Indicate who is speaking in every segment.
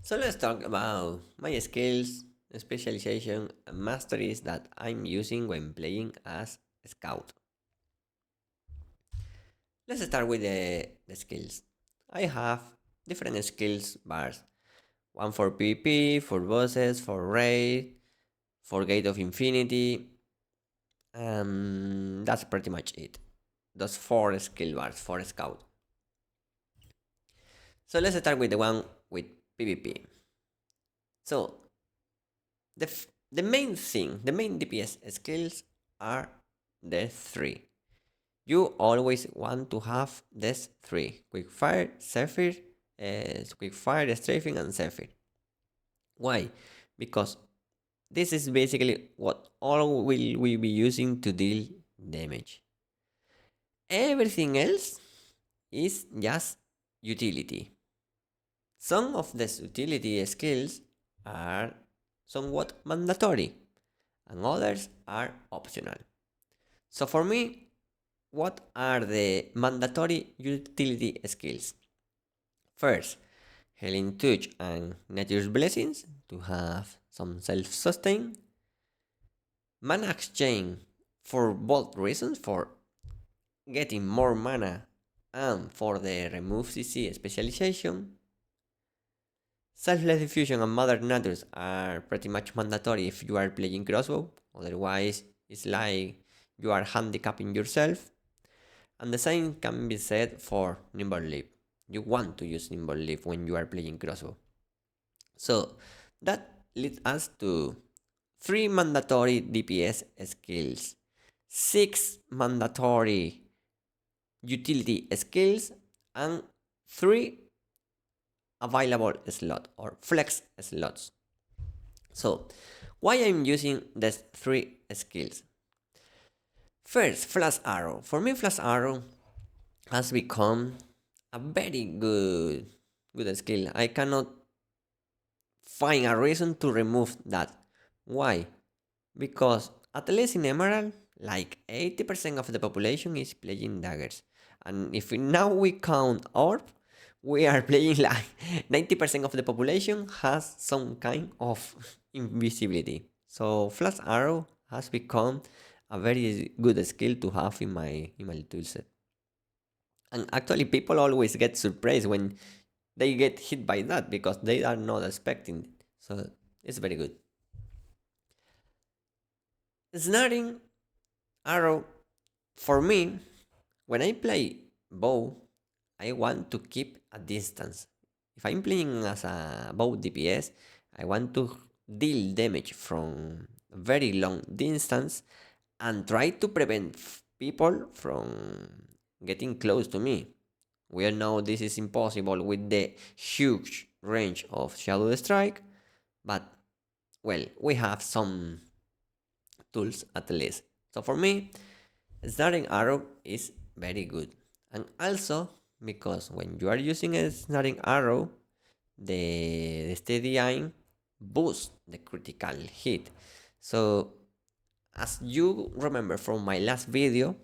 Speaker 1: So let's talk about my skills, specialization, and masteries that I'm using when playing as a scout. Let's start with the skills. I have different skills bars. One for PvP, for bosses, for raid, for Gate of Infinity. That's pretty much it. Those four skill bars for scout. So let's start with the one with PvP. So the main thing, the main DPS skills are the three. You always want to have these three: quick fire, Zephyr, quick fire, strafing, and Zephyr. Why? Because this is basically what all will we be using to deal damage. Everything else is just utility. Some of these utility skills are somewhat mandatory, and others are optional. So for me, what are the mandatory utility skills? First, Healing Touch and Nature's Blessings to have some self-sustain. Mana Exchange for both reasons, for getting more mana and for the remove CC specialization. Selfless Diffusion and Mother Natures are pretty much mandatory if you are playing Crossbow, otherwise it's like you are handicapping yourself. And the same can be said for Nimble Leap. You want to use Nimble Leap when you are playing Crossbow. So that leads us to 3 mandatory DPS skills, 6 mandatory utility skills, and 3 available slot or flex slots. So why I'm using these 3 skills? First, Flash Arrow. For me, Flash Arrow has become a very good skill. I cannot find a reason to remove that. Why? Because at least in Emerald, like 80% of the population is playing daggers. And if now we count Orb, we are playing like 90% of the population has some kind of invisibility. So Flash Arrow has become a very good skill to have in my toolset. And actually people always get surprised when they get hit by that because they are not expecting it. So it's very good. Snaring arrow, for me, when I play bow, I want to keep a distance. If I'm playing as a bow DPS, I want to deal damage from a very long distance and try to prevent people from getting close to me. We all know this is impossible with the huge range of Shadow Strike, but well, we have some tools at least. So for me, Snaring Arrow is very good. And also, because when you are using a Snaring Arrow, the steady aim boosts the critical hit. So, as you remember from my last video,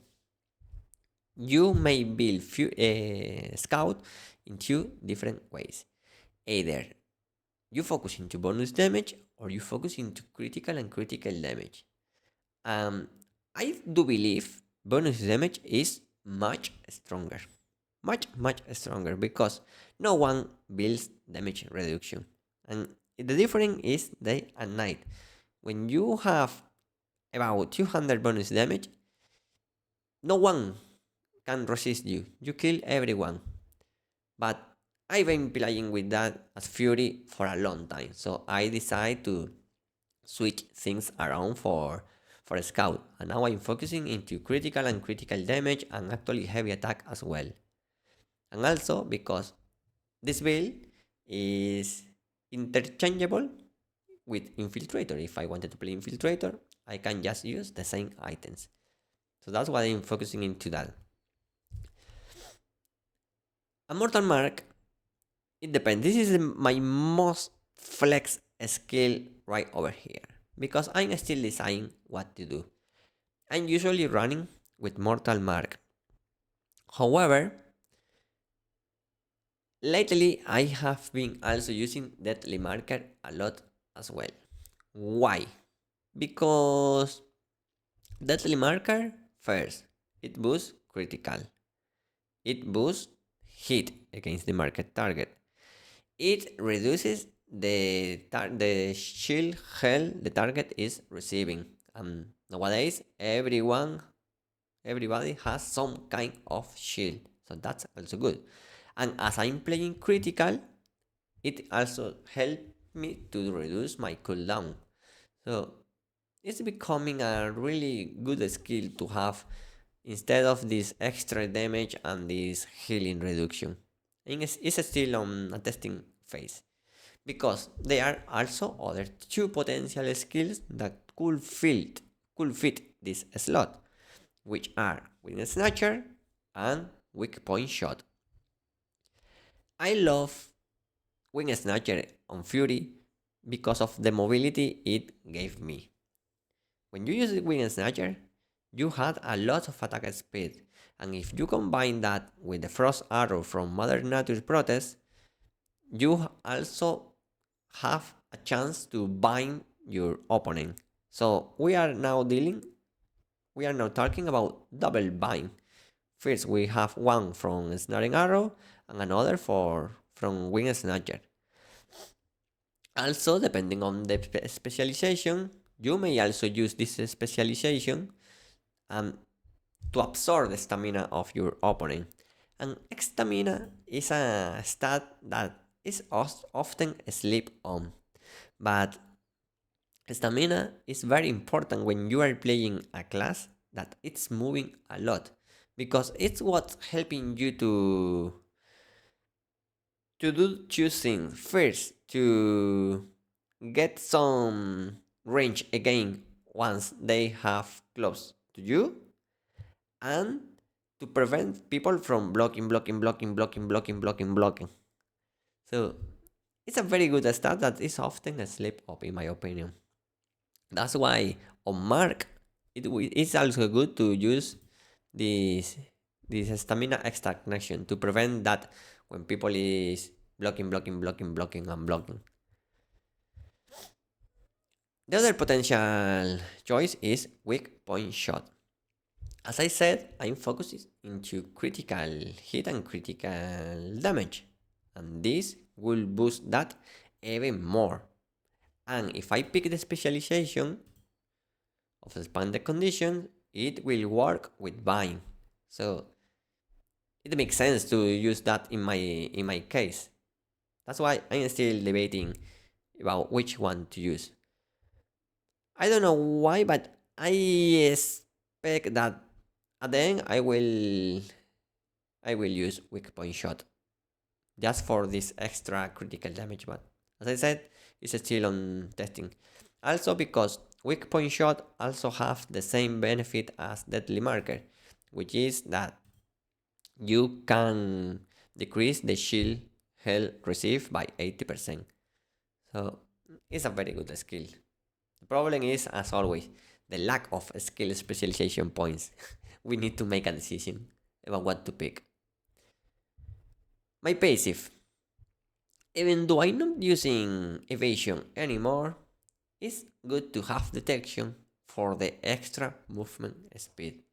Speaker 1: you may build Scout in two different ways. Either you focus into bonus damage or you focus into critical and critical damage. Um, I do believe bonus damage is much stronger. Much stronger because no one builds damage reduction. And the difference is day and night. When you have about 200 bonus damage, no one can resist you. You kill everyone. But I've been playing with that as Fury for a long time. So I decided to switch things around for a scout, and now I'm focusing into critical and critical damage and actually heavy attack as well. And also because this build is interchangeable with Infiltrator. If I wanted to play Infiltrator, I can just use the same items. So that's why I'm focusing into that. A Mortal Mark, it depends. This is my most flex skill right over here because I'm still deciding what to do. I'm usually running with Mortal Mark. However, Lately, I have been also using Deadly Marker a lot as well. Why? Because Deadly Marker, first, it boosts critical. It boosts hit against the market target. It reduces the shield hell the target is receiving. Nowadays, everybody has some kind of shield, so that's also good. And as I'm playing critical, it also helped me to reduce my cooldown. So it's becoming a really good skill to have instead of this extra damage and this healing reduction. And it's still on a testing phase because there are also other two potential skills that could fit this slot, which are Wing Snatcher and Weak Point Shot. I love Wing Snatcher on Fury because of the mobility it gave me. When you use Wing Snatcher, you had a lot of attack speed, and if you combine that with the Frost Arrow from Mother Nature's Protest, you also have a chance to bind your opponent. So we are now talking about double bind. First, we have one from Snaring Arrow and another from Wing Snatcher. Also, depending on the specialization, you may also use this specialization um, to absorb the stamina of your opponent. And stamina is a stat that is often sleep on, but stamina is very important when you are playing a class that it's moving a lot because it's what's helping you to do two things. First, to get some range again once they have close to you, and to prevent people from blocking. So it's a very good stat that is often a slip up, in my opinion. That's why on Mark, it's also good to use this this stamina stagnation to prevent that when people is blocking. The other potential choice is weak point shot. As I said, I'm focused into critical hit and critical damage, and this will boost that even more. And if I pick the specialization of expanded condition, it will work with bind. So it makes sense to use that in my case. That's why I'm still debating about which one to use. I don't know why, but I expect that at the end I will use weak point shot just for this extra critical damage. But as I said, it's still on testing. Also because weak point shot also have the same benefit as deadly marker, which is that you can decrease the shield health received by 80%. So it's a very good skill. The problem is, as always, the lack of skill specialization points. We need to make a decision about what to pick. My passive. Even though I'm not using evasion anymore, it's good to have detection for the extra movement speed.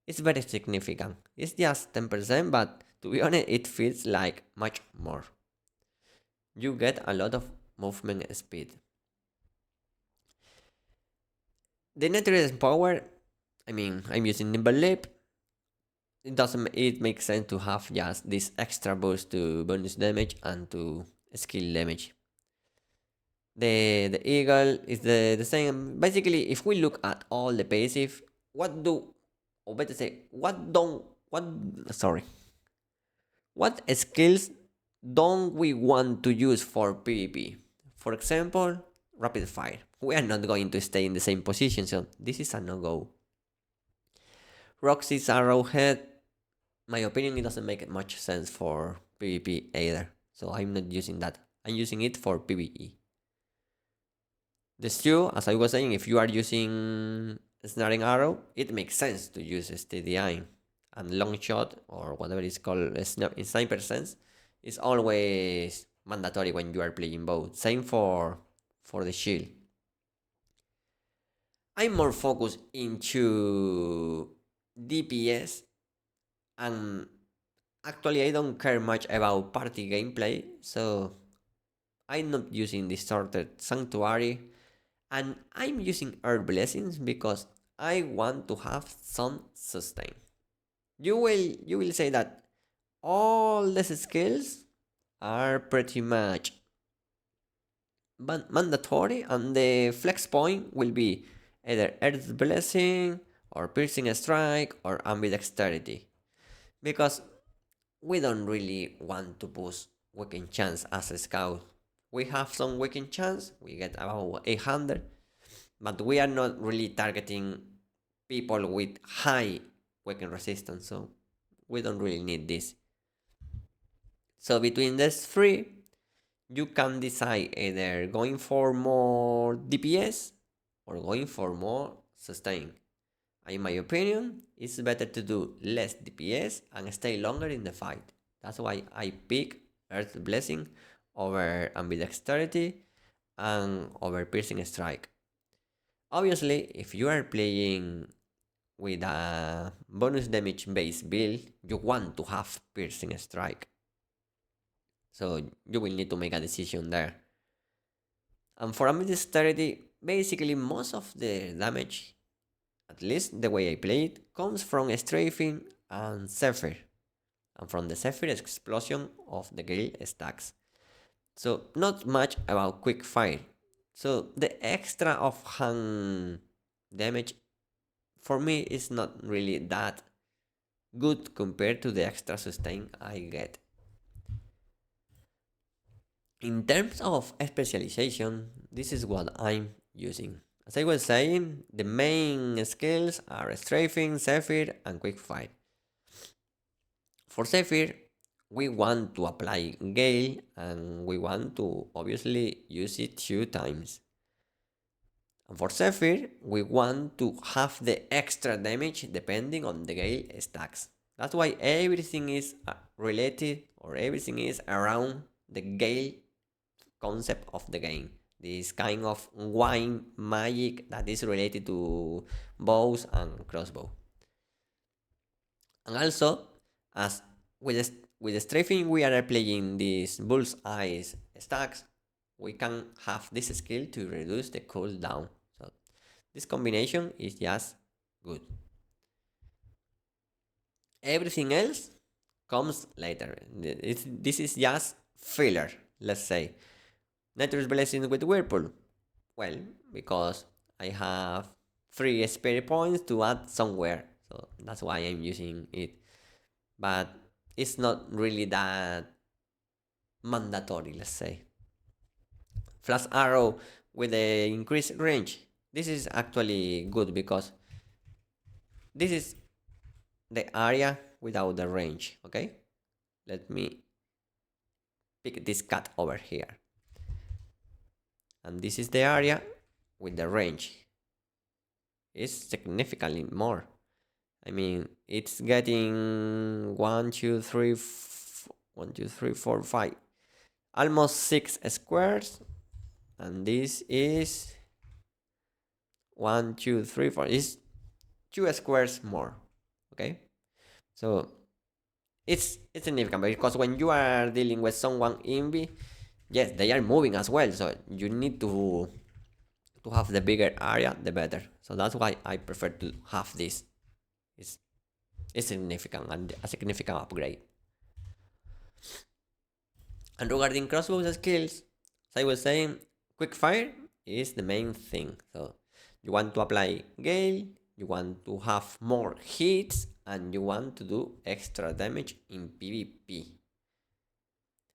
Speaker 1: It's very significant. It's just 10%, but to be honest, it feels like much more. You get a lot of movement speed. The natural power, I'm using Nimble Leap. It makes sense to have just this extra boost to bonus damage and to skill damage. The eagle is the same. Basically, if we look at all the passive, what do or better say, what skills don't we want to use for PvP? For example, rapid fire. We are not going to stay in the same position, so this is a no-go. Roxy's arrowhead, my opinion, it doesn't make much sense for PvP either. So I'm not using that. I'm using it for PvE. The stew, as I was saying, if you are using snaring arrow, it makes sense to use steady aim. And long shot, or whatever it's called in sniper sense, is always mandatory when you are playing both. Same for the shield. I'm more focused into DPS, and actually I don't care much about party gameplay, so I'm not using Distorted Sanctuary, and I'm using Earth Blessings because I want to have some sustain. You will say that all these skills are pretty much mandatory, and the flex point will be either Earth Blessing or Piercing Strike or Ambidexterity, because we don't really want to boost weaken chance as a scout. We have some weaken chance, we get about 800, but we are not really targeting people with high weaken resistance, so we don't really need this. So between these three, you can decide either going for more DPS or going for more sustain. In my opinion, it's better to do less DPS and stay longer in the fight. That's why I pick Earth Blessing over Ambidexterity and over Piercing Strike. Obviously, if you are playing with a bonus damage based build, you want to have Piercing Strike. So you will need to make a decision there. And for Ambidexterity, basically most of the damage, at least the way I play it, comes from Strafing and Zephyr, and from the Zephyr explosion of the Gale stacks. So not much about quick fire. So the extra of hand damage for me is not really that good compared to the extra sustain I get. In terms of specialization, this is what I'm using. As I was saying, the main skills are Strafing, Zephyr, and Quick Fire. For Zephyr, we want to apply Gale, and we want to obviously use it 2 times. And for Zephyr, we want to have the extra damage depending on the Gale stacks. That's why everything is related, or everything is around the Gale concept of the game. This kind of wine magic that is related to bows and crossbow. And also, as with the strafing we are playing these bullseye stacks, we can have this skill to reduce the cooldown. So this combination is just good. Everything else comes later. This is just filler, let's say. Nature's Blessing with Whirlpool. Well, because I have 3 spirit points to add somewhere, so that's why I'm using it. But it's not really that mandatory, let's say. Flash Arrow with the increased range. This is actually good because this is the area without the range, okay? Let me pick this cat over here. And this is the area with the range. It's significantly more. I mean, it's getting 1, 2, 3, 1, 2, 3, 4, 5, almost 6 squares, and this is 1, 2, 3, 4. It's 2 squares more. Okay, so it's significant because when you are dealing with someone envy, yes, they are moving as well, so you need to have the bigger area, the better. So that's why I prefer to have this. It's significant and a significant upgrade. And regarding crossbow skills, as I was saying, quick fire is the main thing. So you want to apply gale, you want to have more hits, and you want to do extra damage in PvP.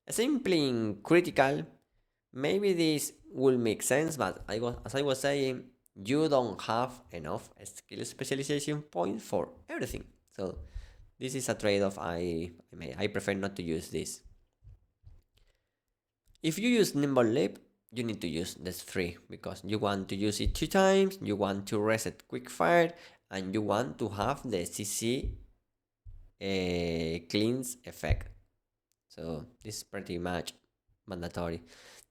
Speaker 1: Simply in critical, maybe this will make sense, but as I was saying, you don't have enough skill specialization points for everything. So this is a trade-off. I prefer not to use this. If you use Nimble Leap, you need to use this 3 because you want to use it 2 times, you want to reset quick fire, and you want to have the CC cleanse effect. So this is pretty much mandatory.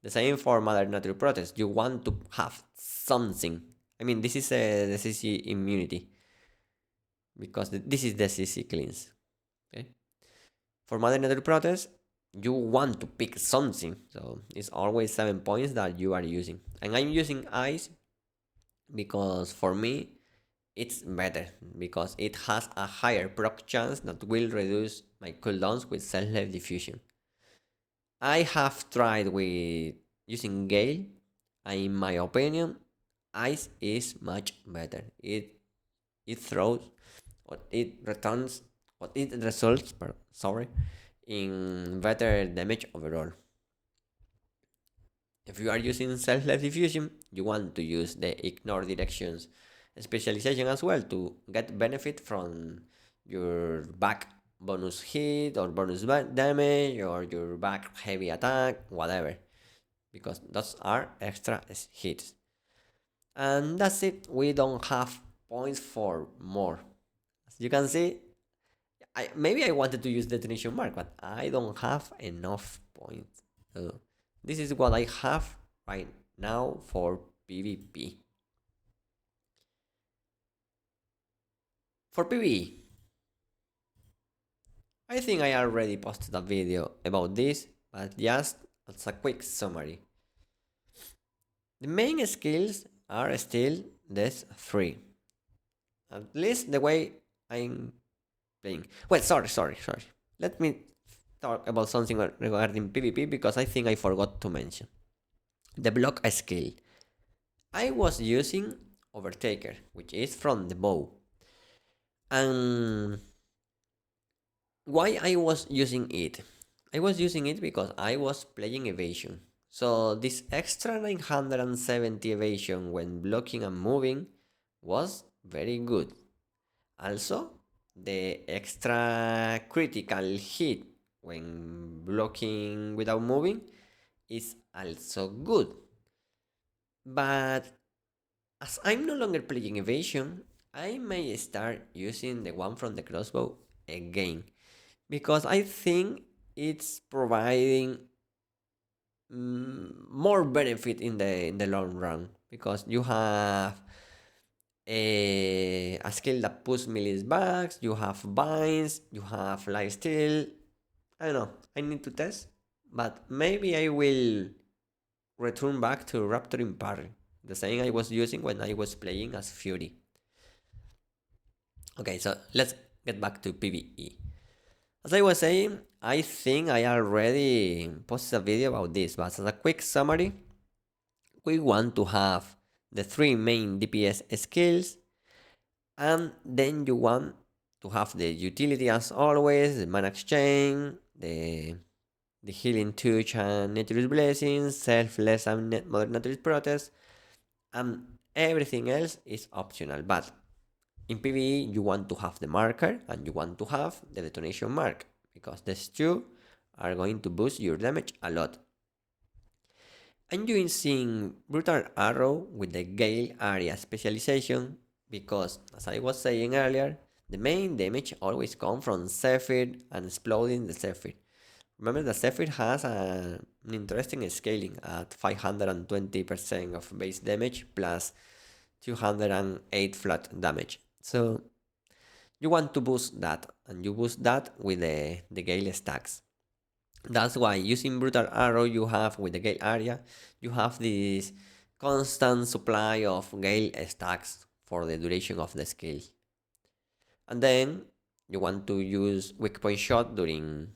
Speaker 1: The same for Mother Nature Protest. You want to have something. I mean, this is the CC immunity because this is the CC cleanse. Okay. For Mother Nature Protest, you want to pick something. So it's always 7 points that you are using. And I'm using ice because for me it's better because it has a higher proc chance that will reduce my cooldowns with self-left diffusion. I have tried with using Gale, and in my opinion, Ice is much better. It throws or it returns or it results sorry in better damage overall. If you are using self-left diffusion, you want to use the ignore directions specialization as well to get benefit from your back bonus hit or bonus damage or your back heavy attack, whatever, because those are extra hits. And that's it. We don't have points for more. As you can see, maybe I wanted to use detonation mark, but I don't have enough points. So this is what I have right now for PvP. For PvE, I think I already posted a video about this, but just as a quick summary. The main skills are still these three. At least the way I'm playing. Well, sorry. Let me talk about something regarding PvP because I think I forgot to mention. The block skill. I was using Overtaker, which is from the bow. And why I was using it? I was using it because I was playing evasion. So this extra 970 evasion when blocking and moving was very good. Also, the extra critical hit when blocking without moving is also good. But as I'm no longer playing evasion, I may start using the one from the crossbow again because I think it's providing more benefit in the long run because you have a skill that puts melees back, you have binds, you have lifesteal. I don't know, I need to test, but maybe I will return back to Raptoring Parry, the same I was using when I was playing as Fury. Okay, so let's get back to PvE. As I was saying, I think I already posted a video about this, but as a quick summary, we want to have the three main DPS skills, and then you want to have the utility as always, the mana exchange, the healing touch and Nature's blessings, selfless and mother Nature's protest, and everything else is optional. But in PvE, you want to have the marker and you want to have the detonation mark because these two are going to boost your damage a lot. I'm using Brutal Arrow with the Gale area specialization because, as I was saying earlier, the main damage always comes from Zephyr and exploding the Zephyr. Remember that Zephyr has an interesting scaling at 520% of base damage plus 208 flat damage. So you want to boost that, and you boost that with the Gale stacks. That's why using Brutal Arrow you have with the Gale area, you have this constant supply of Gale stacks for the duration of the skill. And then you want to use weak point shot during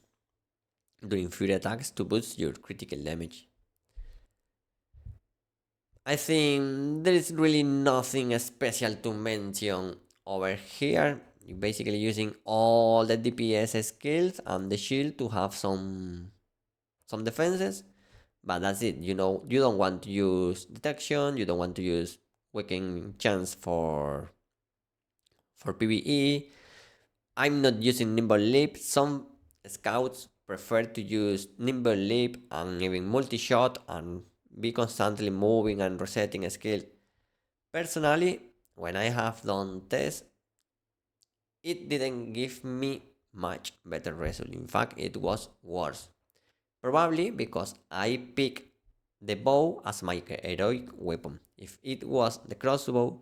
Speaker 1: fury attacks to boost your critical damage. I think there is really nothing special to mention over here. You're basically using all the DPS skills and the shield to have some defenses, but that's it. You know, you don't want to use detection, you don't want to use weakening chance for PvE. I'm not using nimble leap. Some scouts prefer to use nimble leap and even multi-shot and be constantly moving and resetting a skill. Personally, when I have done tests, it didn't give me much better result. In fact, it was worse. Probably because I pick the bow as my heroic weapon. If it was the crossbow,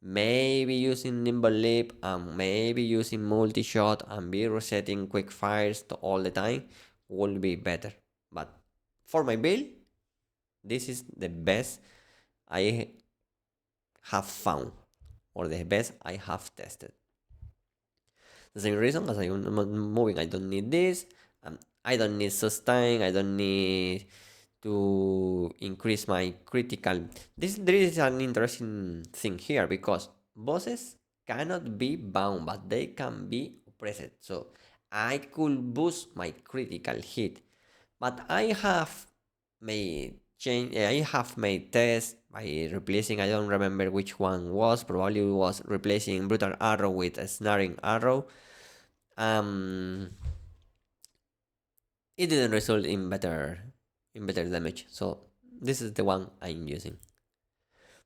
Speaker 1: maybe using nimble leap and maybe using multi-shot and be resetting quick fires all the time would be better. But for my build, this is the best I have found, or the best I have tested. The same reason as I'm moving, I don't need this. I don't need sustain. I don't need to increase my critical. There is an interesting thing here because bosses cannot be bound, but they can be oppressed. So I could boost my critical hit, but I have made change. I have made tests by replacing. I don't remember which one was. Probably was replacing brutal arrow with a snaring arrow. Um, it didn't result in better damage. So this is the one I'm using.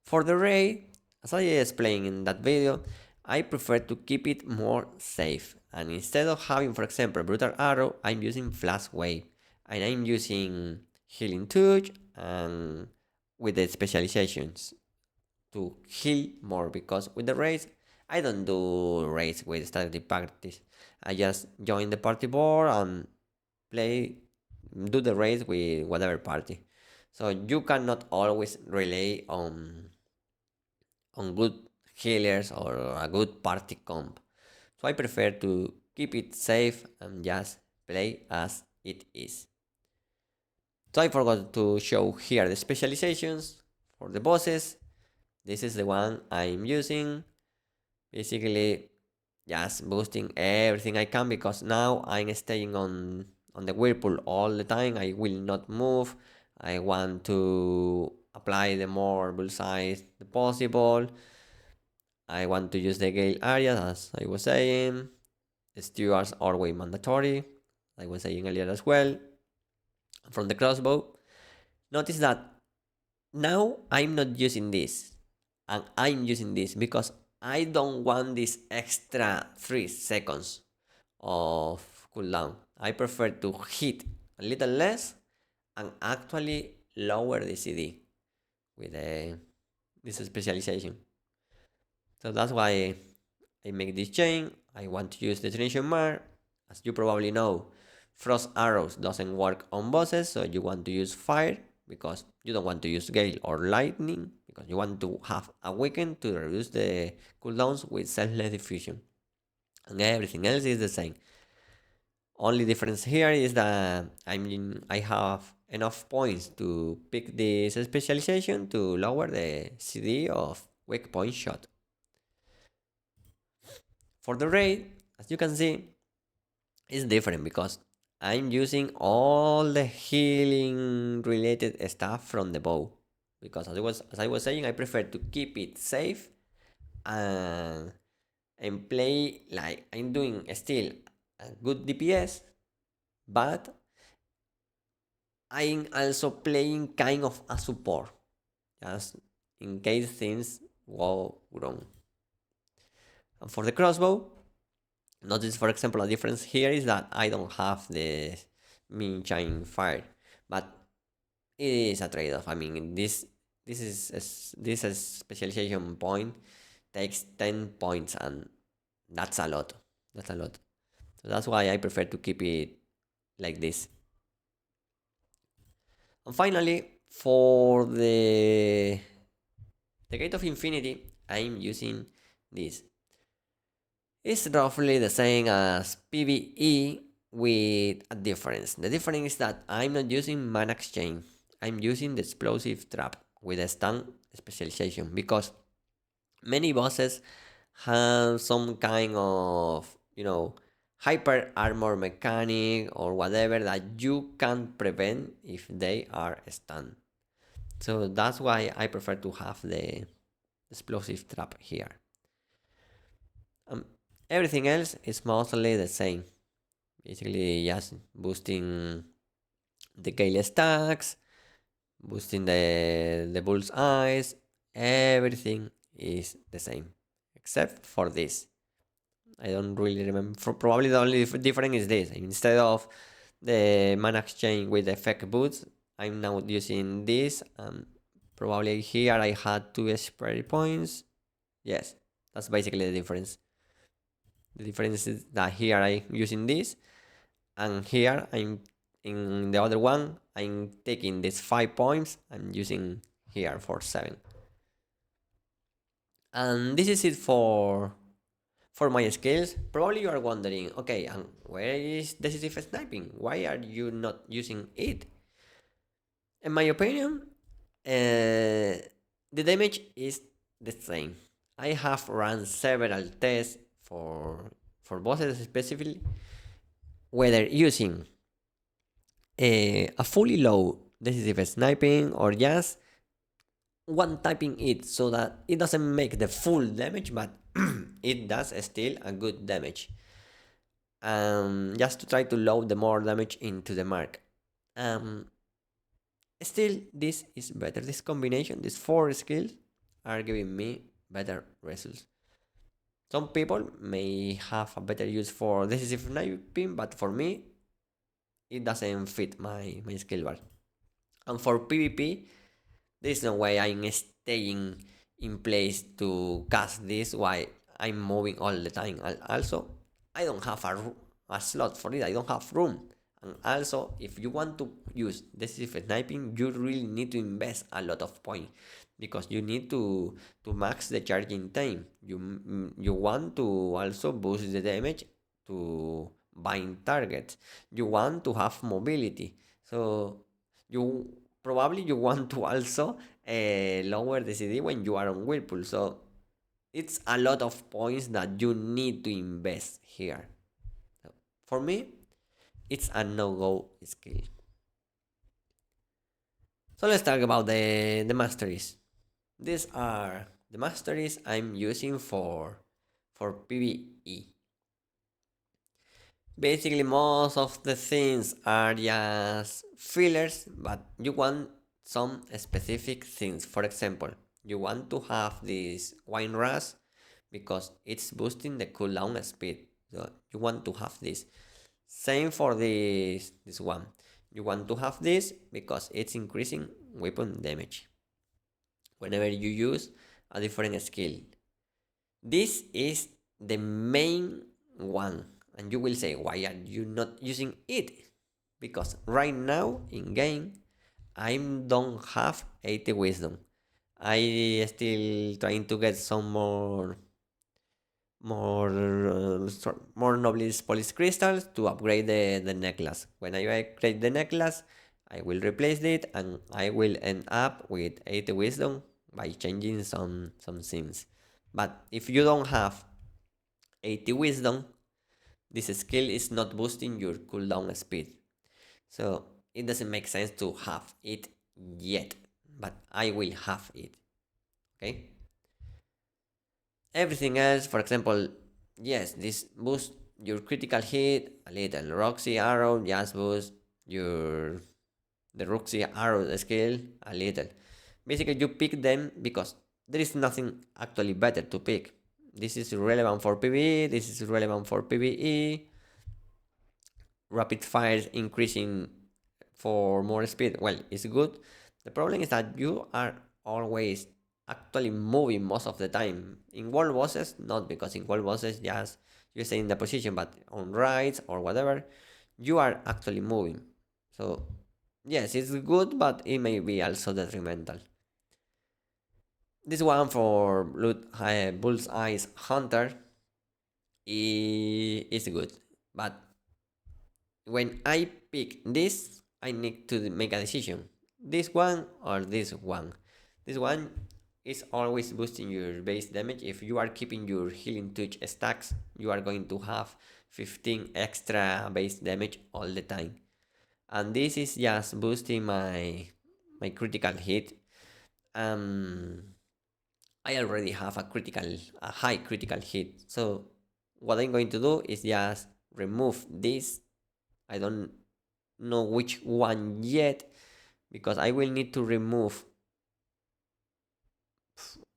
Speaker 1: For the raid, as I explained in that video, I prefer to keep it more safe. And instead of having, for example, brutal arrow, I'm using flash wave, and I'm using healing touch and with the specializations to heal more, because with the raids I don't do raids with strategy parties. I just join the party board and play, do the raids with whatever party. So you cannot always rely on good healers or a good party comp. So I prefer to keep it safe and just play as it is. So I forgot to show here the specializations for the bosses. This is the one I'm using. Basically, just boosting everything I can, because now I'm staying on the whirlpool all the time. I will not move. I want to apply the more bullseye possible. I want to use the gale area, as I was saying. The stewards are way mandatory, I was saying earlier as well. From the crossbow, notice that now I'm not using this, and I'm using this because I don't want this extra 3 seconds of cooldown. I prefer to hit a little less and actually lower the CD with this specialization. So that's why I make this chain. I want to use detonation mark. As you probably know, frost arrows doesn't work on bosses, so you want to use fire because you don't want to use gale or lightning, because you want to have a weekend to reduce the cooldowns with selfless diffusion. And everything else is the same. Only difference here is that I have enough points to pick this specialization to lower the CD of weak point shot. For the raid, as you can see, it's different because I'm using all the healing related stuff from the bow. Because as I was saying, I prefer to keep it safe and play like I'm doing still a good DPS, but I'm also playing kind of a support, just in case things go wrong. And for the crossbow, notice, for example, a difference here is that I don't have the mean shine fire, but it is a trade-off. I mean, this is specialization point takes 10 points, and that's a lot. That's a lot. So that's why I prefer to keep it like this. And finally, for the Gate of Infinity, I'm using this. It's roughly the same as PvE with a difference. The difference is that I'm not using Mana Exchange. I'm using the Explosive Trap with a stun specialization, because many bosses have some kind of, hyper armor mechanic or whatever that you can't prevent if they are stunned. So that's why I prefer to have the Explosive Trap here. Everything else is mostly the same. Basically, just boosting the Gale stacks, boosting the bull's eyes. Everything is the same, except for this. I don't really remember. Probably the only difference is this. Instead of the mana exchange with effect boots. I'm now using this. Probably here I had 2 expiry points. Yes, that's basically the difference. The difference is that here I'm using this, and here I'm in the other one. I'm taking these 5 points. I'm using here for 7. And this is it for my skills. Probably you are wondering, okay, and where is decisive sniping? Why are you not using it? In my opinion, the damage is the same. I have run several tests for bosses specifically, whether using a fully low decisive sniping or just one typing it so that it doesn't make the full damage, but it does still a good damage. Just to try to load the more damage into the mark. Still, this is better. This combination, these 4 skills, are giving me better results. Some people may have a better use for decisive sniping, but for me, it doesn't fit my skill bar. And for PvP, there's no way I'm staying in place to cast this while I'm moving all the time. Also, I don't have a slot for it. I don't have room. And also, if you want to use decisive sniping, you really need to invest a lot of points because you need to max the charging time. You want to also boost the damage to bind targets. You want to have mobility. So you probably you want to also lower the CD when you are on Whirlpool. So it's a lot of points that you need to invest here. So for me, it's a no-go skill. So let's talk about the masteries. These are the masteries I'm using for PvE. Basically, most of the things are just fillers, but you want some specific things. For example, you want to have this wine rush because it's boosting the cooldown speed. So you want to have this. Same for this one. You want to have this because it's increasing weapon damage whenever you use a different skill. This is the main one. And you will say, why are you not using it? Because right now in game, I don't have 80 wisdom. I still trying to get some more nobles police crystals to upgrade the necklace. When I upgrade the necklace, I will replace it and I will end up with 80 wisdom by changing some things. But if you don't have 80 wisdom, this skill is not boosting your cooldown speed. So it doesn't make sense to have it yet, but I will have it. Okay? Everything else, for example, yes, this boosts your critical hit a little. Roxy Arrow just boosts the Roxy Arrow skill a little. Basically, you pick them because there is nothing actually better to pick. This is relevant for PvE, this is relevant for PvE. Rapid fire increasing for more speed, well, it's good. The problem is that you are always actually moving most of the time. In world bosses, not, because in world bosses just you stay in the position, but on raids or whatever, you are actually moving. So yes, it's good, but it may be also detrimental. This one for Bullseye's Hunter is good, but when I pick this, I need to make a decision. This one or this one. This one is always boosting your base damage. If you are keeping your healing touch stacks, you are going to have 15 extra base damage all the time. And this is just boosting my critical hit. I already have a high critical hit. So what I'm going to do is just remove this. I don't know which one yet because I will need to remove.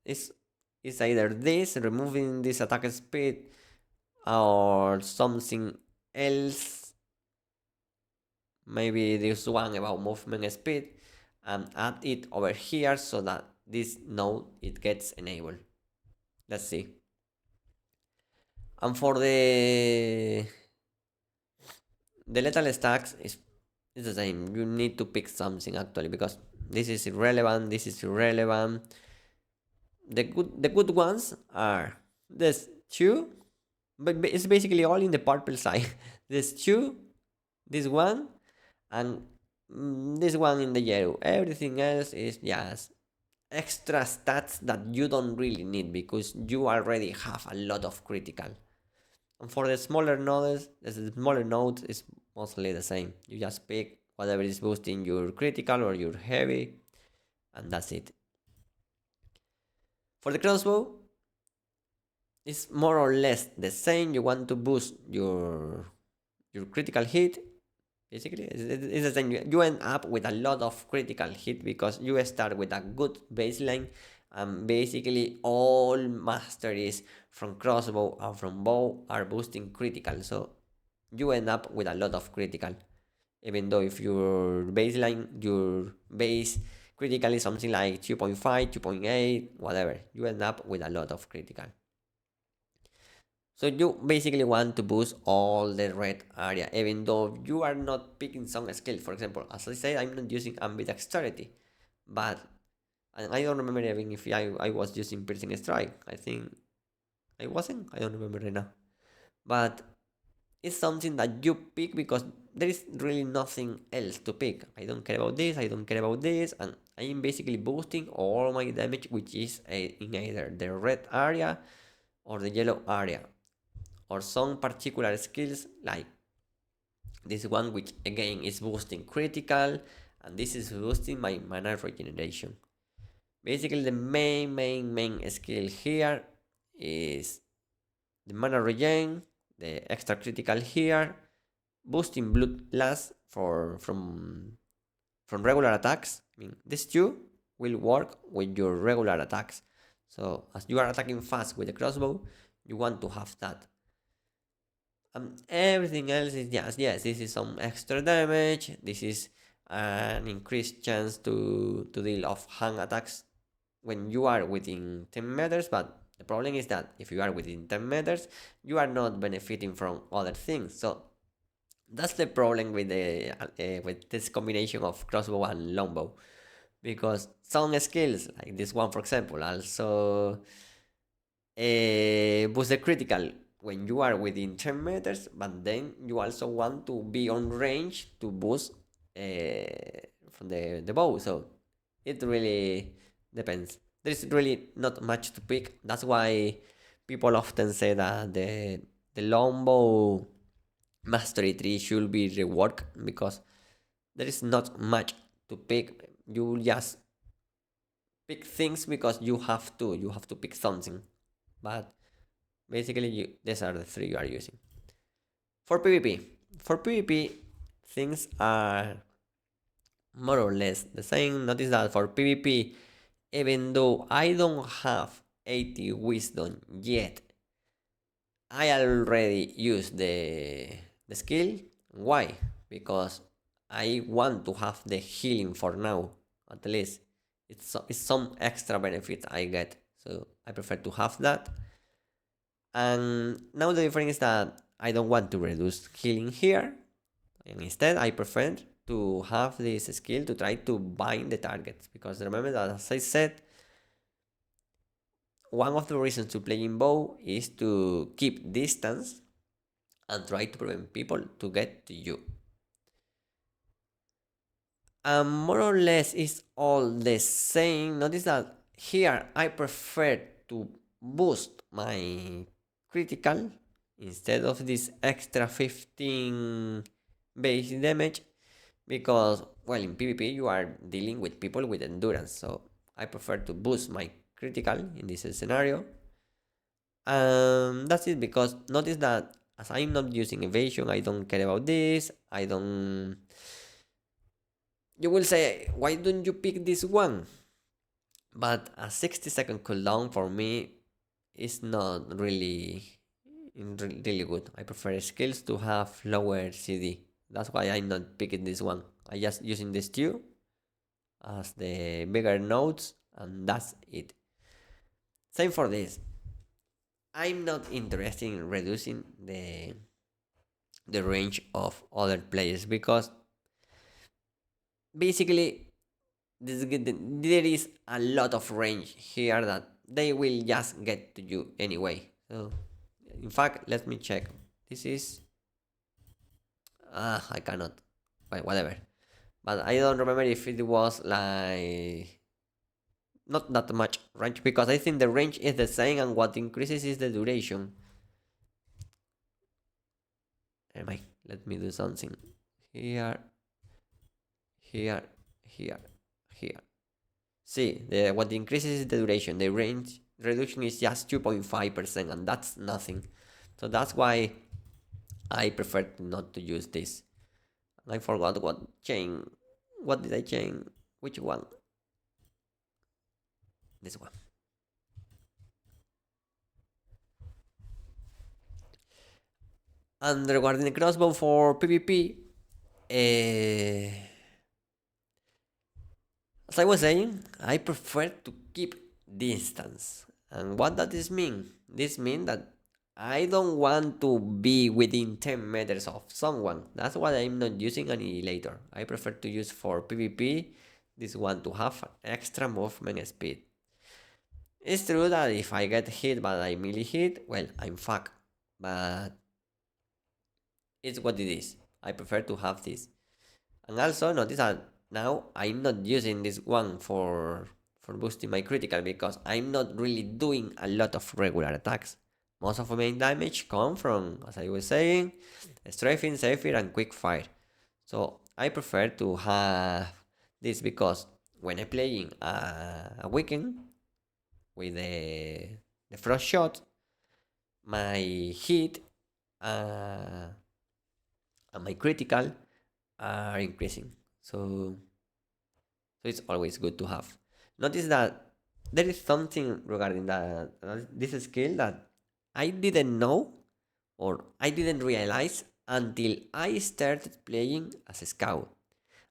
Speaker 1: It's either this, removing this attack speed, or something else. maybe this one about movement speed, and add it over here so that this node it gets enabled. Let's see. And for the lethal stacks is the same. You need to pick something actually, because this is irrelevant, this is irrelevant. The good ones are this two, but it's basically all in the purple side. This two, this one, and this one in the yellow. Everything else is just extra stats that you don't really need because you already have a lot of critical. And for the smaller nodes, is mostly the same. You just pick whatever is boosting your critical or your heavy, and that's it. For the crossbow, it's more or less the same. You want to boost your critical hit. Basically, it's the same. You end up with a lot of critical hit because you start with a good baseline. Basically, all masteries from crossbow and from bow are boosting critical. So you end up with a lot of critical. Even though if your baseline, your base critical is something like 2.5, 2.8, whatever, you end up with a lot of critical. So you basically want to boost all the red area, even though you are not picking some skill. For example, as I said, I'm not using ambidexterity, but I don't remember even if I was using piercing strike. I think I wasn't. I don't remember right now. But it's something that you pick because there is really nothing else to pick. I don't care about this. I don't care about this, and I am basically boosting all my damage, which is in either the red area or the yellow area, or some particular skills like this one, which again is boosting critical, and this is boosting my mana regeneration. Basically, the main skill here is the mana regen, the extra critical here, boosting blood loss from regular attacks. I mean, these two will work with your regular attacks. So as you are attacking fast with the crossbow, you want to have that. Everything else is just, yes, this is some extra damage. This is an increased chance to deal off hand attacks when you are within 10 meters, but the problem is that if you are within 10 meters, you are not benefiting from other things. So that's the problem with with this combination of crossbow and longbow, because some skills like this one, for example, also boost the critical when you are within 10 meters, but then you also want to be on range to boost from the bow. So it really depends. There's really not much to pick. That's why people often say that the longbow mastery tree should be reworked, because there is not much to pick. You just pick things because you have to. You have to pick something, but basically these are the three you are using. For PvP, things are more or less the same. Notice that for PvP, even though I don't have 80 wisdom yet, I already use the skill. Why? Because I want to have the healing for now, at least. It's some extra benefit I get, so I prefer to have that. And now the difference is that I don't want to reduce healing here, and instead I prefer to have this skill to try to bind the targets, because remember that, as I said, one of the reasons to play in bow is to keep distance and try to prevent people to get to you. More or less it's all the same. Notice that here I prefer to boost my critical instead of this extra 15 base damage, because, well, in PvP you are dealing with people with endurance, so I prefer to boost my critical in this scenario. That's it, because notice that as I'm not using evasion, I don't care about this. I don't. You will say, why don't you pick this one? But a 60-second cooldown for me is not really good. I prefer skills to have lower CD That's why I'm not picking this one. I just using this two as the bigger nodes, and that's it. Same for this. I'm not interested in reducing the range of other players because basically there is a lot of range here that they will just get to you anyway. So in fact, let me check. This is I cannot. Well, whatever. But I don't remember if it was like not that much range because I think the range is the same and what increases is the duration. Anyway, let me do something here, here, here, here. See, what increases is the duration. The range reduction is just 2.5%, and that's nothing. So that's why I prefer not to use this. I forgot what chain. What did I change? Which one? This one. And regarding the crossbow for PvP, as I was saying, I prefer to keep distance. And what does this mean? This means that I don't want to be within 10 meters of someone. That's why I'm not using annihilator. I prefer to use for PvP this one to have extra movement speed. It's true that if I get hit but I melee hit, well, I'm fucked. But it's what it is. I prefer to have this. And also notice that now I'm not using this one for boosting my critical because I'm not really doing a lot of regular attacks. Most of my damage come from, as I was saying, strafing, saphir, and quick fire. So I prefer to have this because when I'm playing a weekend with the frost shot, my hit and my critical are increasing. So it's always good to have. Notice that there is something regarding that this skill that I didn't know or I didn't realize until I started playing as a scout.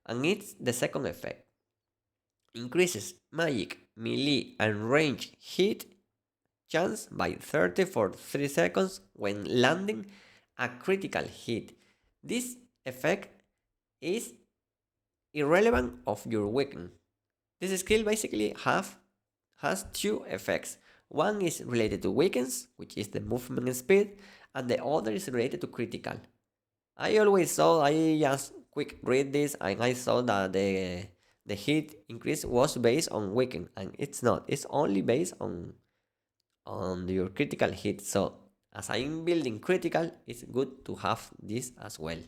Speaker 1: And it's the second effect. Increases magic, melee, and range hit chance by 30 for 3 seconds when landing a critical hit. This effect is irrelevant of your weapon. This skill basically has two effects. One is related to weakens, which is the movement speed, and the other is related to critical. I just quick read this and I saw that the hit increase was based on weaken, and it's not. It's only based on your critical hit. So as I'm building critical, it's good to have this as well.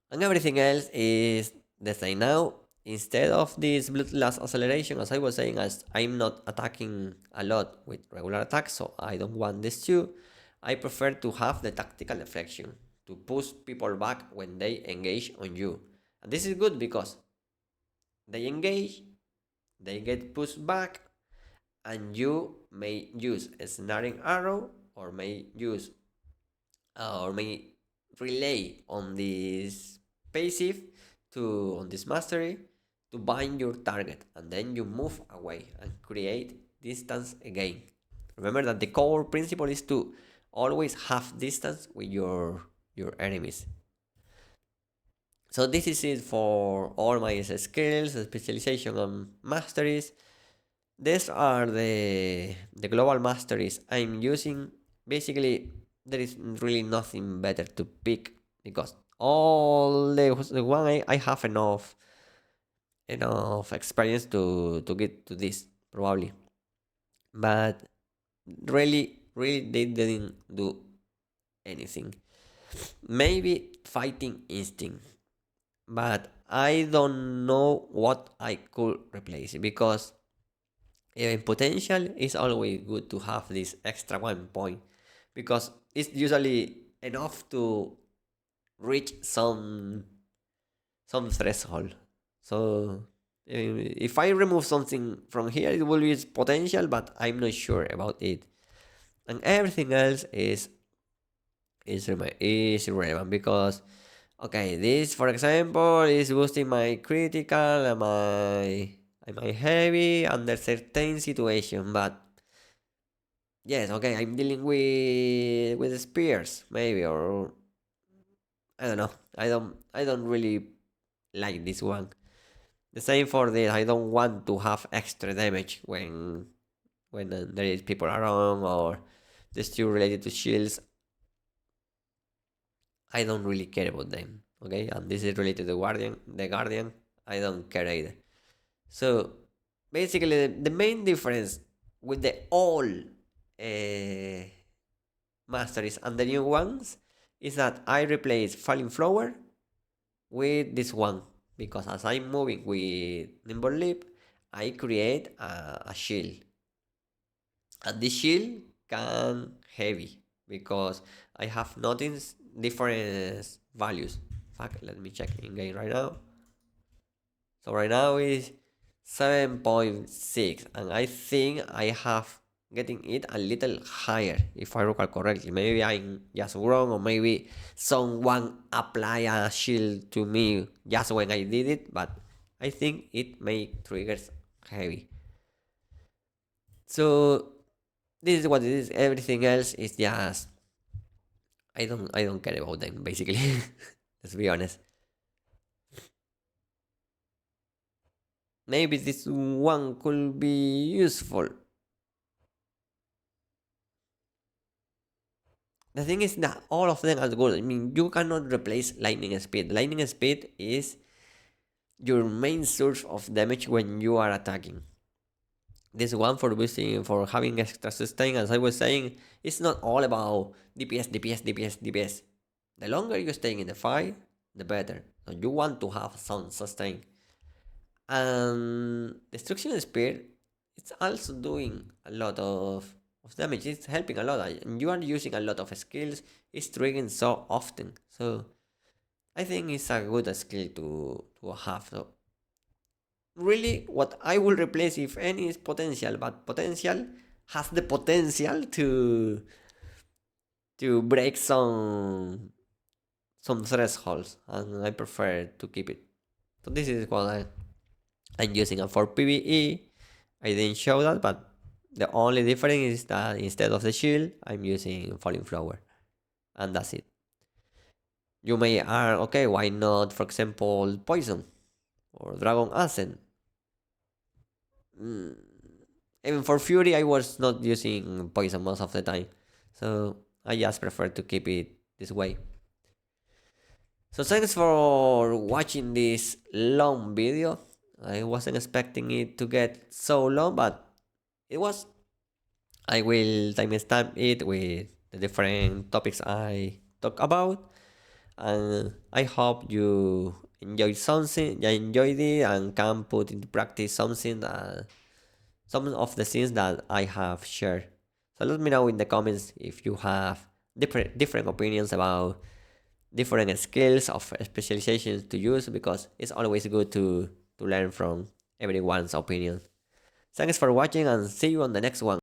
Speaker 1: And everything else is the same now. Instead of this bloodlust acceleration, as I was saying, as I'm not attacking a lot with regular attacks, so I don't want this too. I prefer to have the tactical deflection to push people back when they engage on you. And this is good because they engage, they get pushed back, and you may use a snaring arrow or may use or may relay on this passive to on this mastery to bind your target, and then you move away and create distance again. Remember that the core principle is to always have distance with your enemies. So this is it for all my skills, specialization, and masteries. These are the global masteries I'm using. Basically, there is really nothing better to pick because all the one I have enough experience to get to this probably, but really they didn't do anything. Maybe fighting instinct, but I don't know what I could replace it because potential is always good to have this extra 1 point because it's usually enough to reach some threshold. So if I remove something from here, it will be potential, but I'm not sure about it. And everything else is is irrelevant because okay, this for example is boosting my critical and my heavy under certain situation, but yes, okay, I'm dealing with spears maybe, or I don't know. I don't really like this one. The same for this. I don't want to have extra damage when there is people around or the still related to shields. I don't really care about them. Okay, and this is related to guardian. The guardian, I don't care either. So basically, the main difference with the old masteries and the new ones is that I replace falling flower with this one because as I'm moving with nimble leap, I create a shield, and this shield can heavy because I have noticed different values. Fuck, let me check in game right now. So right now is 7.6, and I think I have getting it a little higher if I recall correctly. Maybe I'm just wrong, or maybe someone apply a shield to me just when I did it, but I think it may triggers heavy. So this is what it is. Everything else is just I don't care about them basically. Let's be honest. Maybe this one could be useful. The thing is that all of them are good. I mean, you cannot replace lightning speed. Lightning speed is your main source of damage when you are attacking. This one for boosting, for having extra sustain, as I was saying, it's not all about DPS, DPS, DPS, DPS. The longer you're staying in the fight, the better. So you want to have some sustain. And destruction spear, it's also doing a lot of damage. It's helping a lot. And you are using a lot of skills. It's triggering so often. So I think it's a good skill to have. So really, what I will replace, if any, is potential. But potential has the potential to break some thresholds, and I prefer to keep it. So this is what I'm using. And for PvE, I didn't show that, but the only difference is that instead of the shield, I'm using falling flower, and that's it. You may ask, okay, why not, for example, poison or dragon ascent? Mm, Even for fury, I was not using poison most of the time, so I just prefer to keep it this way. So thanks for watching this long video. I wasn't expecting it to get so long, but it was. I will timestamp it with the different topics I talk about, and I hope you enjoyed something. You enjoyed it and can put into practice something that some of the things that I have shared. So let me know in the comments if you have different opinions about different skills of specializations to use, because it's always good to learn from everyone's opinion. Thanks for watching and see you on the next one.